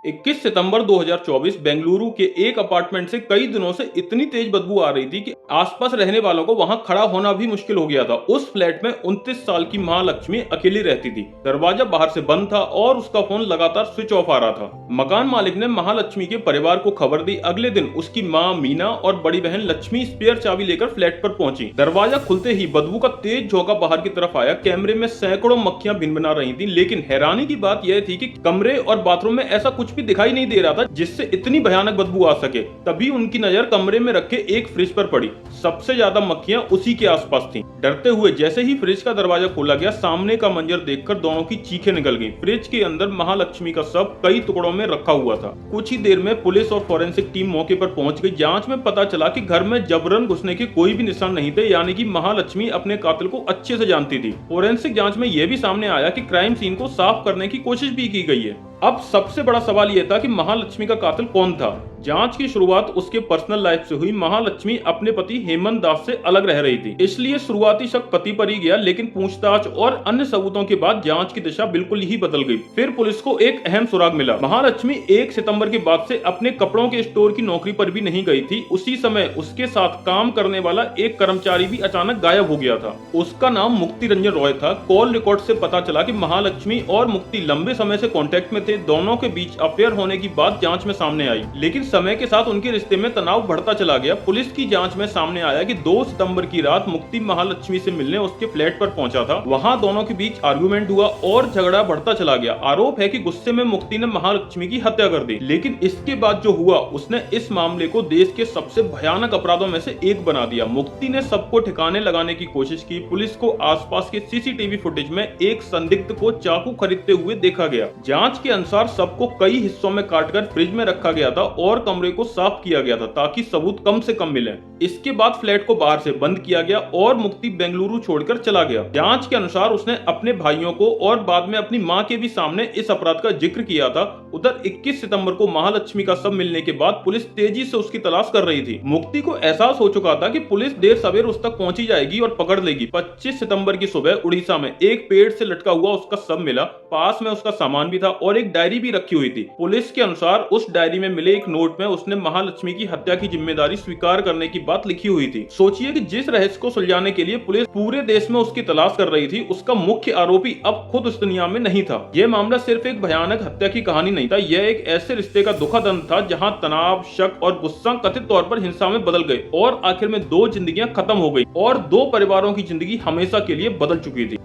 21 सितंबर 2024 बेंगलुरु के एक अपार्टमेंट से कई दिनों से इतनी तेज बदबू आ रही थी कि आसपास रहने वालों को वहां खड़ा होना भी मुश्किल हो गया था। उस फ्लैट में 29 साल की महालक्ष्मी अकेली रहती थी। दरवाजा बाहर से बंद था और उसका फोन लगातार स्विच ऑफ आ रहा था। मकान मालिक ने महालक्ष्मी के परिवार को खबर दी। अगले दिन उसकी माँ मीना और बड़ी बहन लक्ष्मी स्पेयर चाबी लेकर फ्लैट पर पहुंची। दरवाजा खुलते ही बदबू का तेज झोंका बाहर की तरफ आया। कैमरे में सैकड़ों मक्खियां भिनभिना रही थी, लेकिन हैरानी की बात यह थी कि कमरे और बाथरूम में ऐसा कुछ भी दिखाई नहीं दे रहा था जिससे इतनी भयानक बदबू आ सके। तभी उनकी नजर कमरे में रखे एक फ्रिज पर पड़ी। सबसे ज्यादा मक्खियां उसी के आसपास थीं। डरते हुए जैसे ही फ्रिज का दरवाजा खोला गया, सामने का मंजर देखकर दोनों की चीखें निकल गईं। फ्रिज के अंदर महालक्ष्मी का शव कई टुकड़ों में रखा हुआ था। कुछ ही देर में पुलिस और फॉरेंसिक टीम मौके पर पहुंच गई। जांच में पता चला कि घर में जबरन घुसने के कोई भी निशान नहीं थे, यानी कि महालक्ष्मी अपने कातिल को अच्छे से जानती थी। फोरेंसिक जांच में यह भी सामने आया कि क्राइम सीन को साफ करने की कोशिश भी की गई है। अब सबसे बड़ा सवाल यह था कि महालक्ष्मी का कातिल कौन था। जांच की शुरुआत उसके पर्सनल लाइफ से हुई। महालक्ष्मी अपने पति हेमंत दास से अलग रह रही थी, इसलिए शुरुआती शक पति पर ही गया, लेकिन पूछताछ और अन्य सबूतों के बाद जांच की दिशा बिल्कुल ही बदल गई। फिर पुलिस को एक अहम सुराग मिला। महालक्ष्मी 1 सितंबर के बाद से अपने कपड़ों के स्टोर की नौकरी पर भी नहीं गई थी। उसी समय उसके साथ काम करने वाला एक कर्मचारी भी अचानक गायब हो गया था। उसका नाम मुक्ति रंजन रॉय था। कॉल रिकॉर्ड से पता चला कि महालक्ष्मी और मुक्ति लंबे समय से कॉन्टेक्ट में थे। दोनों के बीच अफेयर होने की बात जांच में सामने आई, लेकिन समय के साथ उनके रिश्ते में तनाव बढ़ता चला गया। पुलिस की जांच में सामने आया कि 2 सितंबर की रात मुक्ति महालक्ष्मी से मिलने उसके फ्लैट पर पहुंचा था। वहां दोनों के बीच आर्गुमेंट हुआ और झगड़ा बढ़ता चला गया। आरोप है कि गुस्से में मुक्ति ने महालक्ष्मी की हत्या कर दी, लेकिन इसके बाद जो हुआ उसने इस मामले को देश के सबसे भयानक अपराधों में से एक बना दिया। मुक्ति ने सबको ठिकाने लगाने की कोशिश की। पुलिस को आसपास के सीसीटीवी फुटेज में एक संदिग्ध को चाकू खरीदते हुए देखा गया। जांच के अनुसार सबको कई हिस्सों में काटकर फ्रिज में रखा गया था और कमरे को साफ किया गया था ताकि सबूत कम से कम मिले। इसके बाद फ्लैट को बाहर से बंद किया गया और मुक्ति बेंगलुरु छोड़कर चला गया। जांच के अनुसार उसने अपने भाइयों को और बाद में अपनी मां के भी सामने इस अपराध का जिक्र किया था। उधर 21 सितंबर को महालक्ष्मी का शव मिलने के बाद पुलिस तेजी से उसकी तलाश कर रही थी। मुक्ति को एहसास हो चुका था कि पुलिस देर सवेर उस तक पहुंची जाएगी और पकड़ लेगी। 25 सितंबर की सुबह उड़ीसा में एक पेड़ से लटका हुआ उसका शव मिला। पास में उसका सामान भी था और एक डायरी भी रखी हुई थी। पुलिस के अनुसार उस डायरी में मिले एक नोट में उसने महालक्ष्मी की हत्या की जिम्मेदारी स्वीकार करने की बात लिखी हुई थी। सोचिए कि जिस रहस्य को सुलझाने के लिए पुलिस पूरे देश में उसकी तलाश कर रही थी, उसका मुख्य आरोपी अब खुद उस दुनिया में नहीं था। यह मामला सिर्फ एक भयानक हत्या की कहानी नहीं था, यह एक ऐसे रिश्ते का दुखद अंत था जहां तनाव, शक और गुस्सा कथित तौर पर हिंसा में बदल गए और आखिर में 2 जिंदगियां खत्म हो गई और 2 परिवारों की जिंदगी हमेशा के लिए बदल चुकी थी।